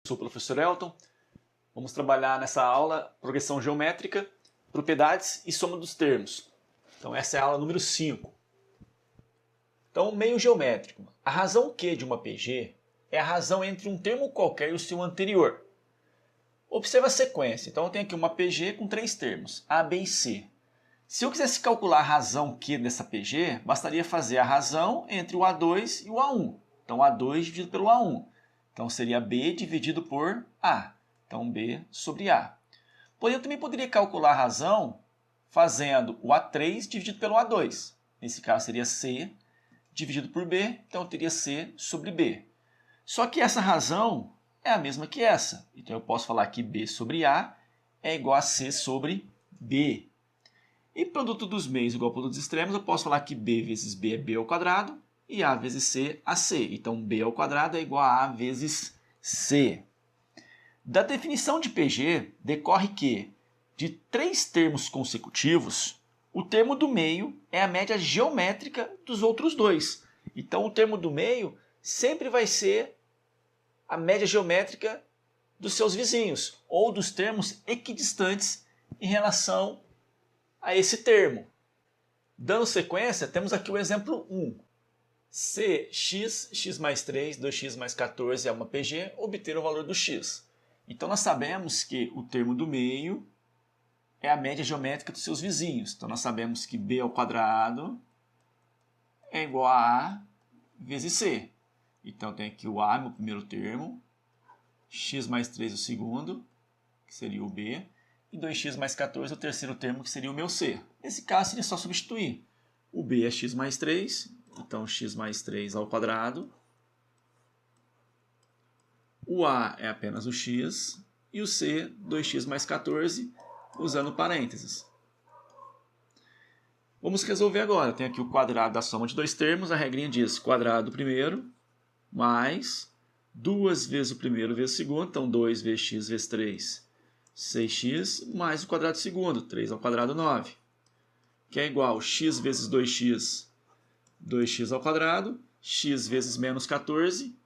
Sou o professor Elton. Vamos trabalhar nessa aula progressão geométrica, propriedades e soma dos termos. Então essa é a aula número 5. Então, meio geométrico. A razão Q de uma PG é a razão entre um termo qualquer e o seu anterior. Observa a sequência. Então eu tenho aqui uma PG com 3 termos, A, B e C. Se eu quisesse calcular a razão Q dessa PG, bastaria fazer a razão entre o A2 e o A1. Então A2 dividido pelo A1. Então seria B dividido por A. Então B sobre A. Porém, eu também poderia calcular a razão fazendo o A3 dividido pelo A2. Nesse caso seria C dividido por B. Então eu teria C sobre B. Só que essa razão é a mesma que essa. Então eu posso falar que B sobre A é igual a C sobre B. E produto dos meios igual ao produto dos extremos, eu posso falar que B vezes B é B ao quadrado. E A vezes C, AC. Então, B ao quadrado é igual a A vezes C. Da definição de PG, decorre que, de 3 termos consecutivos, o termo do meio é a média geométrica dos outros 2. Então, o termo do meio sempre vai ser a média geométrica dos seus vizinhos, ou dos termos equidistantes em relação a esse termo. Dando sequência, temos aqui o exemplo 1. Se x mais 3, 2x mais 14 é uma PG, obter o valor do x. Então nós sabemos que o termo do meio é a média geométrica dos seus vizinhos. Então nós sabemos que b ao quadrado é igual a A vezes C. Então tem aqui o A, meu primeiro termo, x mais 3 o segundo, que seria o B, e 2x mais 14 o terceiro termo, que seria o meu C. Nesse caso seria só substituir. O B é x mais 3, então x mais 3 ao quadrado. O A é apenas o x e o C, 2x mais 14, usando parênteses. Vamos resolver agora. Tem aqui o quadrado da soma de 2 termos. A regrinha diz quadrado do primeiro mais 2 vezes o primeiro vezes o segundo. Então 2 vezes x vezes 3, 6x, mais o quadrado do segundo, 3 ao quadrado, 9. Que é igual a x vezes 2x, 2x ao quadrado, x vezes menos 14,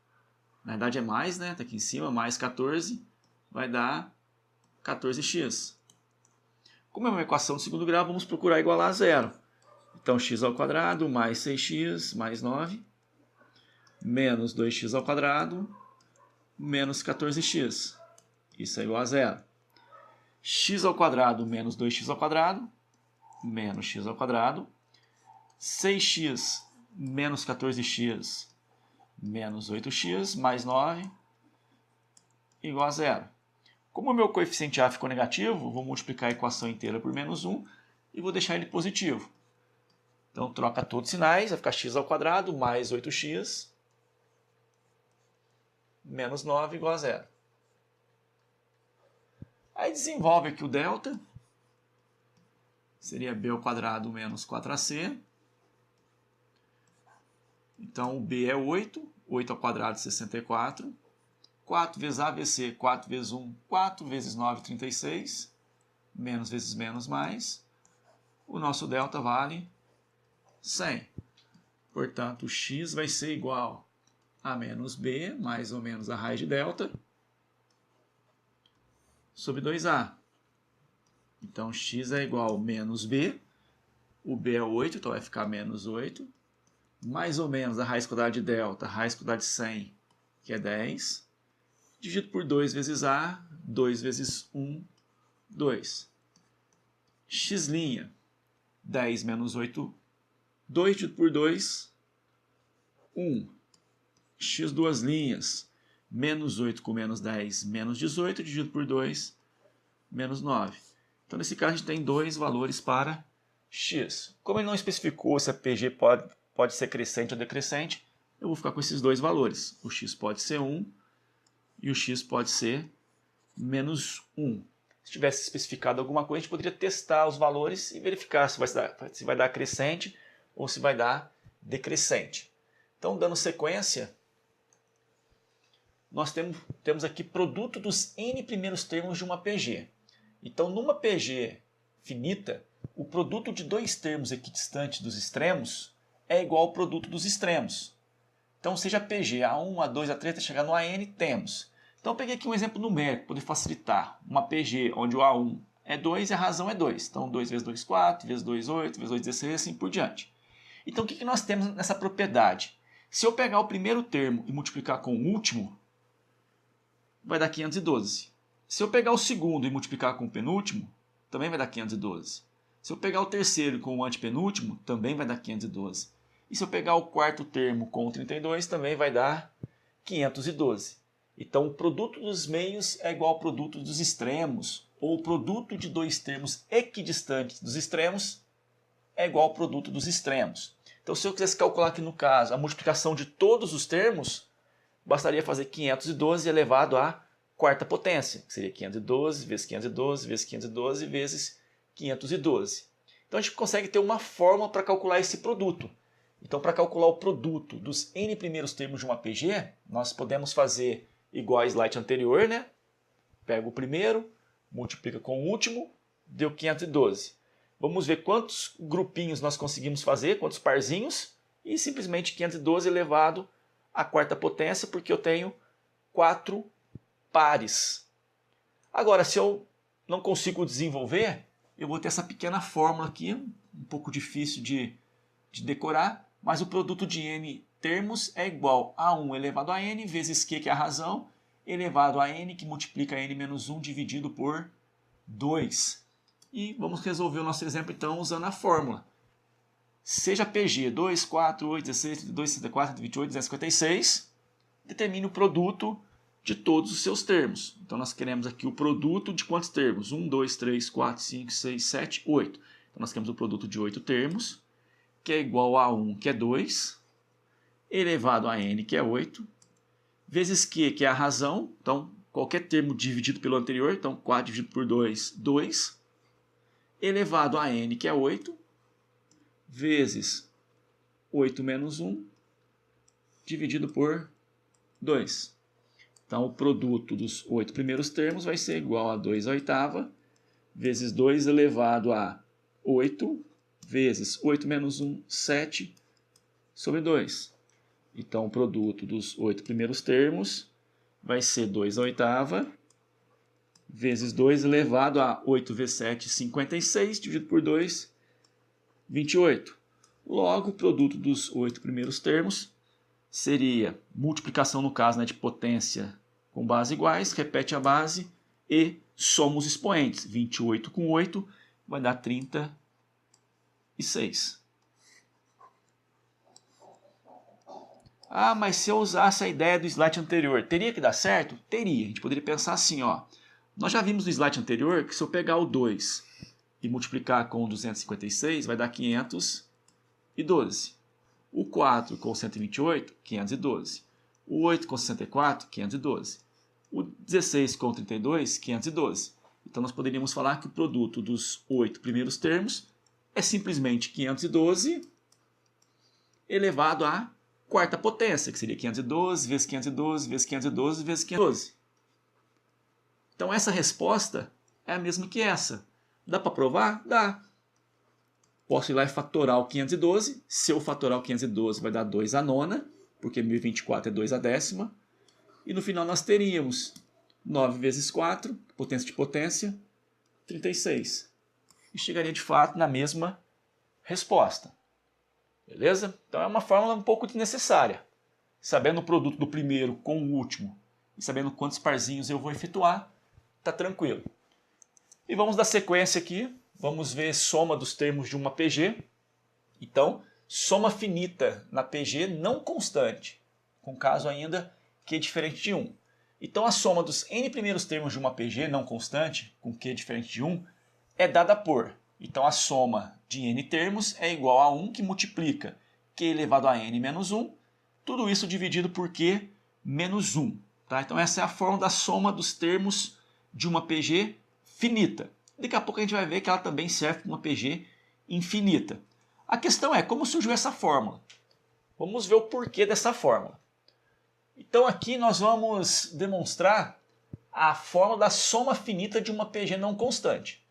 na verdade é mais, né? Está aqui em cima, mais 14, vai dar 14x. Como é uma equação de segundo grau, vamos procurar igualar a zero. Então, x ao quadrado mais 6x mais 9, menos 2x ao quadrado, menos 14x. Isso é igual a zero. X ao quadrado menos 2x ao quadrado, menos x ao quadrado, 6x menos 14x menos 8x mais 9 igual a zero. Como o meu coeficiente A ficou negativo, vou multiplicar a equação inteira por menos 1 e vou deixar ele positivo. Então troca todos os sinais, vai ficar x ao quadrado mais 8x menos 9 igual a zero. Aí desenvolve aqui o delta, seria b ao quadrado menos 4ac. Então, o b é 8, 8 ao quadrado, 64. 4 vezes A vezes C, 4 vezes 1, 4 vezes 9, 36. Menos vezes menos mais. O nosso delta vale 100. Portanto, o x vai ser igual a menos b, mais ou menos a raiz de delta, sobre 2a. Então, x é igual a menos b. O b é 8, então vai ficar menos 8. Mais ou menos a raiz quadrada de delta, a raiz quadrada de 100, que é 10, dividido por 2 vezes A, 2 vezes 1, 2. X', 10 menos 8, 2 dividido por 2, 1. X duas linhas, menos 8 com menos 10, menos 18, dividido por 2, menos 9. Então, nesse caso, a gente tem 2 valores para x. Como ele não especificou se a PG pode ser crescente ou decrescente, eu vou ficar com esses 2 valores. O x pode ser 1 e o x pode ser menos 1. Se tivesse especificado alguma coisa, a gente poderia testar os valores e verificar se vai dar crescente ou se vai dar decrescente. Então, dando sequência, nós temos aqui produto dos n primeiros termos de uma PG. Então, numa PG finita, o produto de 2 termos equidistantes dos extremos é igual ao produto dos extremos. Então, seja PG A1, A2, A3, até chegar no AN, temos. Então eu peguei aqui um exemplo numérico para poder facilitar. Uma PG onde o A1 é 2 e a razão é 2. Então 2 vezes 2, 4, vezes 2, 8, vezes 2, 16 e assim por diante. Então o que nós temos nessa propriedade? Se eu pegar o primeiro termo e multiplicar com o último, vai dar 512. Se eu pegar o segundo e multiplicar com o penúltimo, também vai dar 512. Se eu pegar o terceiro com o antepenúltimo, também vai dar 512. E se eu pegar o quarto termo com o 32, também vai dar 512. Então o produto dos meios é igual ao produto dos extremos, ou o produto de dois termos equidistantes dos extremos é igual ao produto dos extremos. Então se eu quisesse calcular aqui no caso a multiplicação de todos os termos, bastaria fazer 512 elevado à quarta potência, que seria 512 vezes 512 vezes 512 vezes 512. Então a gente consegue ter uma fórmula para calcular esse produto. Então para calcular o produto dos n primeiros termos de uma PG, nós podemos fazer igual ao slide anterior, né? Pega o primeiro, multiplica com o último, deu 512. Vamos ver quantos grupinhos nós conseguimos fazer, quantos parzinhos, e simplesmente 512 elevado à quarta potência, porque eu tenho 4 pares. Agora, se eu não consigo desenvolver, eu vou ter essa pequena fórmula aqui, um pouco difícil de decorar, mas o produto de n termos é igual a 1 elevado a n vezes q, que é a razão, elevado a n, que multiplica n menos 1 dividido por 2. E vamos resolver o nosso exemplo então usando a fórmula. Seja PG 2, 4, 8, 16, 32, 64, 28, 256, determine o produto de todos os seus termos. Então nós queremos aqui o produto de quantos termos? 1, 2, 3, 4, 5, 6, 7, 8. Então nós queremos o produto de 8 termos, que é igual a 1, que é 2, elevado a n, que é 8, vezes q, que é a razão. Então qualquer termo dividido pelo anterior, então 4 dividido por 2, 2, elevado a n, que é 8, vezes 8 menos 1, dividido por 2. Então, o produto dos 8 primeiros termos vai ser igual a 2 à oitava, vezes 2 elevado a 8, vezes 8 menos 1, 7, sobre 2. Então, o produto dos 8 primeiros termos vai ser 2 à oitava, vezes 2 elevado a 8 vezes 7, 56, dividido por 2, 28. Logo, o produto dos 8 primeiros termos seria multiplicação, no caso, né, de potência com base iguais, repete a base e soma os expoentes. 28 com 8 vai dar 36. Ah, mas se eu usasse a ideia do slide anterior, teria que dar certo? Teria. A gente poderia pensar assim, ó. Nós já vimos no slide anterior que se eu pegar o 2 e multiplicar com 256, vai dar 512. O 4 com 128, 512. O 8 com 64, 512. O 16 com 32, 512. Então nós poderíamos falar que o produto dos 8 primeiros termos é simplesmente 512 elevado à quarta potência, que seria 512 vezes 512 vezes 512 vezes 512. Então essa resposta é a mesma que essa. Dá para provar? Dá. Posso ir lá e fatorar o 512. Se eu fatorar o 512 vai dar 2 à nona, porque 1024 é 2 à décima. E no final nós teríamos 9 vezes 4, potência de potência, 36. E chegaria de fato na mesma resposta. Beleza? Então é uma fórmula um pouco desnecessária. Sabendo o produto do primeiro com o último e sabendo quantos parzinhos eu vou efetuar, está tranquilo. E vamos dar sequência aqui. Vamos ver soma dos termos de uma PG. Então, soma finita na PG não constante, com caso ainda Q é diferente de 1. Então, a soma dos n primeiros termos de uma PG não constante, com Q diferente de 1, é dada por. Então, a soma de n termos é igual a 1, que multiplica Q elevado a n menos 1, tudo isso dividido por Q menos 1. Tá? Então, essa é a fórmula da soma dos termos de uma PG finita. Daqui a pouco a gente vai ver que ela também serve para uma PG infinita. A questão é como surgiu essa fórmula. Vamos ver o porquê dessa fórmula. Então aqui nós vamos demonstrar a fórmula da soma finita de uma PG não constante.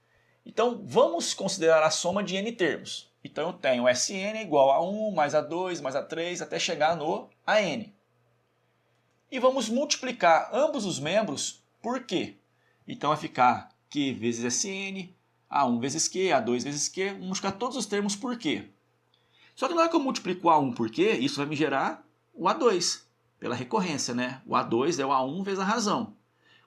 Então vamos considerar a soma de n termos. Então eu tenho Sn igual a 1 mais a 2 mais a 3 até chegar no AN. E vamos multiplicar ambos os membros por Q. Então vai ficar Q vezes Sn, A1 vezes Q, A2 vezes Q. Vamos multiplicar todos os termos por Q. Só que na hora que eu multiplico o A1 por Q, isso vai me gerar o A2, pela recorrência, né? O A2 é o A1 vezes a razão.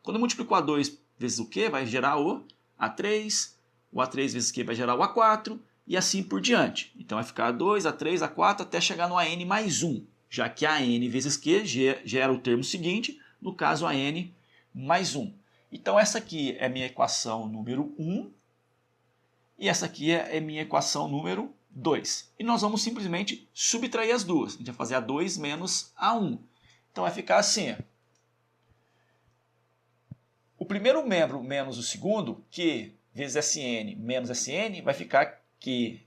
Quando eu multiplico o A2 vezes o Q, vai gerar o A3, o A3 vezes Q vai gerar o A4, e assim por diante. Então vai ficar A2, A3, A4, até chegar no AN mais 1, já que AN vezes Q gera o termo seguinte, no caso AN mais 1. Então essa aqui é minha equação número 1, e essa aqui é minha equação número 2. E nós vamos simplesmente subtrair as duas. A gente vai fazer A2 menos A1. Então vai ficar assim. O primeiro membro menos o segundo, Q vezes Sn menos Sn, vai ficar Q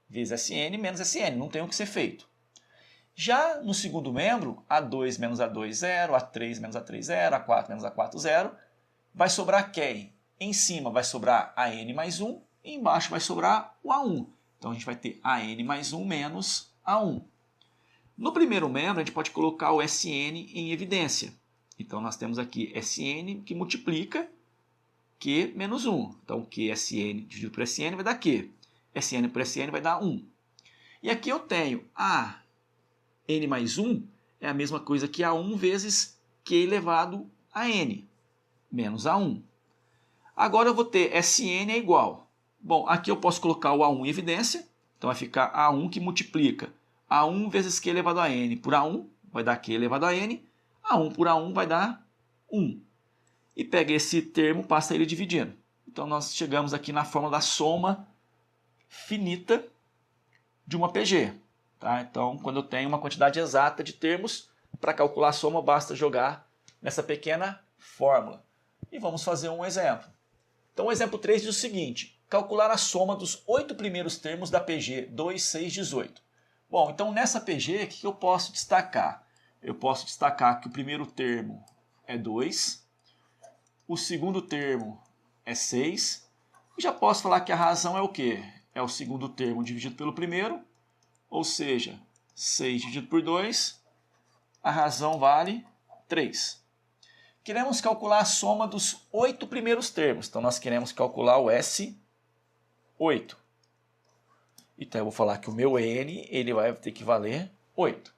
vezes Sn menos Sn. Não tem o que ser feito. Já no segundo membro, A2 menos A2, 0. A3 menos A3, 0. A4 menos A4, 0. Vai sobrar quem? Em cima vai sobrar AN mais 1. E embaixo vai sobrar o A1. Então a gente vai ter AN mais 1 menos A1. No primeiro membro, a gente pode colocar o Sn em evidência. Então nós temos aqui Sn que multiplica Q menos 1. Então QSN dividido por Sn vai dar Q. Sn por Sn vai dar 1. E aqui eu tenho AN mais 1 é a mesma coisa que A1 vezes Q elevado a N, menos A1. Agora eu vou ter Sn é igual. Bom, aqui eu posso colocar o A1 em evidência. Então vai ficar A1 que multiplica A1 vezes Q elevado a N por A1, vai dar Q elevado a N. A1 por A1 vai dar 1. E pega esse termo, passa ele dividindo. Então nós chegamos aqui na fórmula da soma finita de uma PG. Tá? Então, quando eu tenho uma quantidade exata de termos, para calcular a soma basta jogar nessa pequena fórmula. E vamos fazer um exemplo. Então o exemplo 3 diz o seguinte: calcular a soma dos 8 primeiros termos da PG 2, 6, 18. Bom, então nessa PG, o que eu posso destacar? Eu posso destacar que o primeiro termo é 2, o segundo termo é 6, e já posso falar que a razão é o quê? É o segundo termo dividido pelo primeiro, ou seja, 6 dividido por 2, a razão vale 3. Queremos calcular a soma dos 8 primeiros termos, então nós queremos calcular o S8. Então eu vou falar que o meu N ele vai ter que valer 8.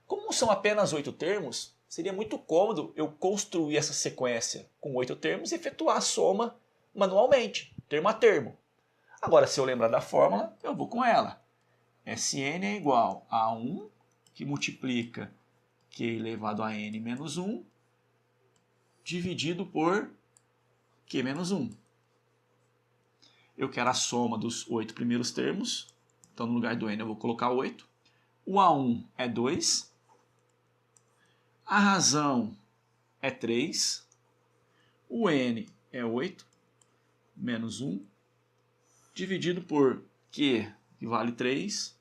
Como são apenas 8 termos, seria muito cômodo eu construir essa sequência com 8 termos e efetuar a soma manualmente, termo a termo. Agora, se eu lembrar da fórmula, eu vou com ela. Sn é igual a 1, que multiplica Q elevado a N menos 1, dividido por Q menos 1. Eu quero a soma dos 8 primeiros termos, então no lugar do N eu vou colocar 8. O A1 é 2, a razão é 3, o N é 8, menos 1, dividido por Q, que vale 3,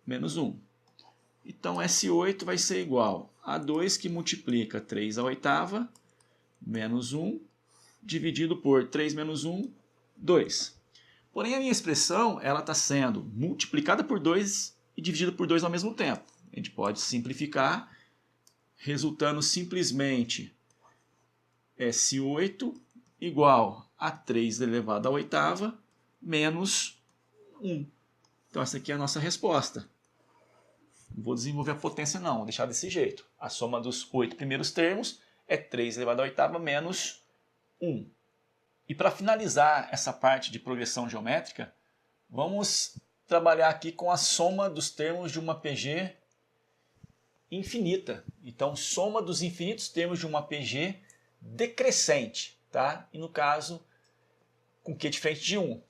menos 1. Então S8 vai ser igual a 2, que multiplica 3 à oitava, menos 1, dividido por 3 menos 1, 2. Porém, a minha expressão está sendo multiplicada por 2 e dividida por 2 ao mesmo tempo. A gente pode simplificar, resultando simplesmente S8 igual a 3 elevado à oitava menos 1. Então essa aqui é a nossa resposta. Não vou desenvolver a potência não, vou deixar desse jeito. A soma dos 8 primeiros termos é 3 elevado à oitava menos 1. E para finalizar essa parte de progressão geométrica, vamos trabalhar aqui com a soma dos termos de uma PG infinita. Então, soma dos infinitos termos de uma PG decrescente, tá? E no caso, com Q diferente de 1.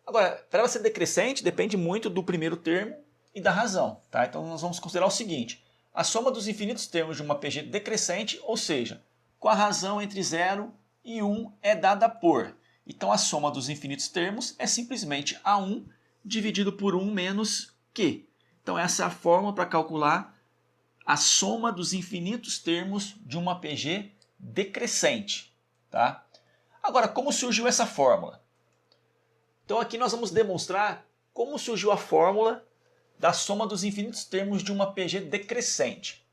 Agora, para ela ser decrescente, depende muito do primeiro termo e da razão, tá? Então, nós vamos considerar o seguinte: a soma dos infinitos termos de uma PG decrescente, ou seja, com a razão entre 0 e 1 é dada por. Então, a soma dos infinitos termos é simplesmente A1 dividido por 1 menos Q. Então, essa é a fórmula para calcular a soma dos infinitos termos de uma PG decrescente, tá? Agora, como surgiu essa fórmula? Então, aqui nós vamos demonstrar como surgiu a fórmula da soma dos infinitos termos de uma PG decrescente.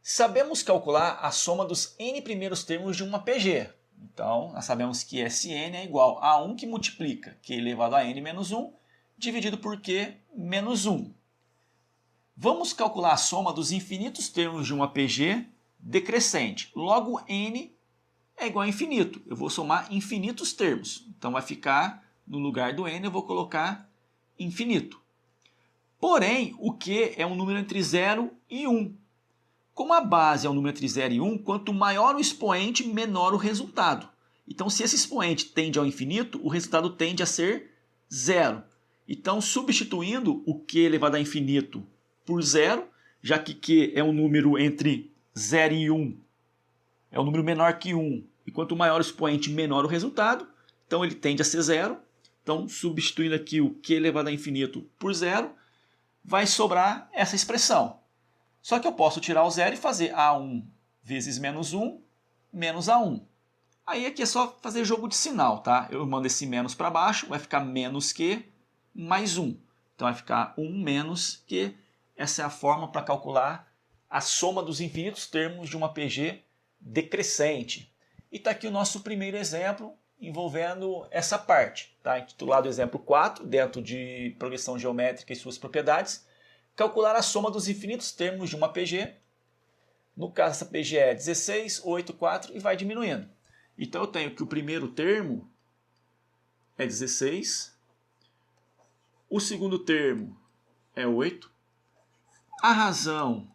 Sabemos calcular a soma dos n primeiros termos de uma PG. Então, nós sabemos que Sn é igual a 1 que multiplica q elevado a n menos 1, dividido por q menos 1. Vamos calcular a soma dos infinitos termos de uma PG decrescente. Logo, n é igual a infinito. Eu vou somar infinitos termos. Então, vai ficar, no lugar do n, eu vou colocar infinito. Porém, o q é um número entre 0 e 1. Como a base é um número entre 0 e 1, quanto maior o expoente, menor o resultado. Então, se esse expoente tende ao infinito, o resultado tende a ser 0. Então, substituindo o q elevado a infinito por 0, já que q é um número entre 0 e 1, é um número menor que 1, e quanto maior o expoente, menor o resultado, então ele tende a ser 0. Então, substituindo aqui o q elevado a infinito por 0, vai sobrar essa expressão. Só que eu posso tirar o 0 e fazer A1 vezes menos 1 menos A1. Aí aqui é só fazer jogo de sinal, tá? Eu mando esse menos para baixo, vai ficar menos q mais 1. Então vai ficar 1 menos q. Essa é a forma para calcular a soma dos infinitos termos de uma PG decrescente. E está aqui o nosso primeiro exemplo envolvendo essa parte, tá? Intitulado exemplo 4, dentro de progressão geométrica e suas propriedades. Calcular a soma dos infinitos termos de uma PG. No caso, essa PG é 16, 8, 4 e vai diminuindo. Então, eu tenho que o primeiro termo é 16. O segundo termo é 8. A razão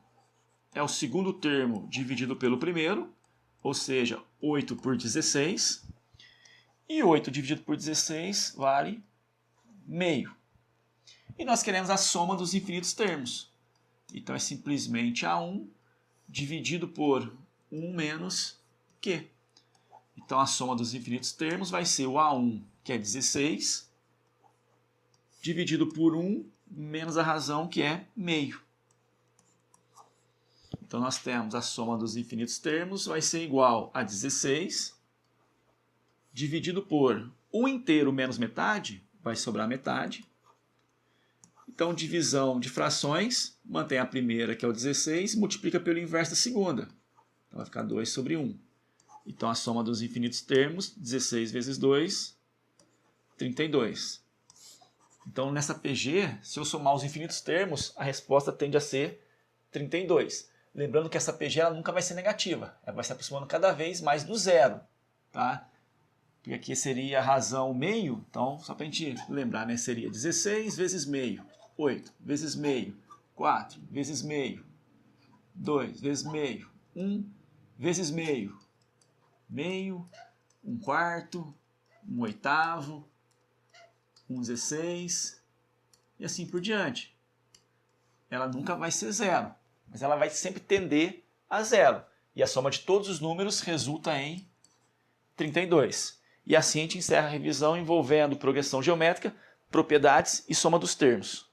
é o segundo termo dividido pelo primeiro, ou seja, 8 por 16. E 8 dividido por 16 vale meio. E nós queremos a soma dos infinitos termos. Então é simplesmente A1 dividido por 1 menos Q. Então a soma dos infinitos termos vai ser o A1, que é 16, dividido por 1 menos a razão, que é meio. Então nós temos a soma dos infinitos termos vai ser igual a 16, dividido por 1 inteiro menos metade, vai sobrar metade. Então, divisão de frações, mantém a primeira, que é o 16, multiplica pelo inverso da segunda. Então, vai ficar 2 sobre 1. Então, a soma dos infinitos termos, 16 vezes 2, 32. Então, nessa PG, se eu somar os infinitos termos, a resposta tende a ser 32. Lembrando que essa PG ela nunca vai ser negativa. Ela vai se aproximando cada vez mais do zero. Tá? Porque aqui seria a razão meio. Então, só para a gente lembrar, né? Seria 16 vezes meio. 8 vezes meio, 4 vezes meio, 2 vezes meio, 1 vezes meio, meio, 1/4, 1/8, 1/16 e assim por diante. Ela nunca vai ser zero, mas ela vai sempre tender a zero. E a soma de todos os números resulta em 32. E assim a gente encerra a revisão envolvendo progressão geométrica, propriedades e soma dos termos.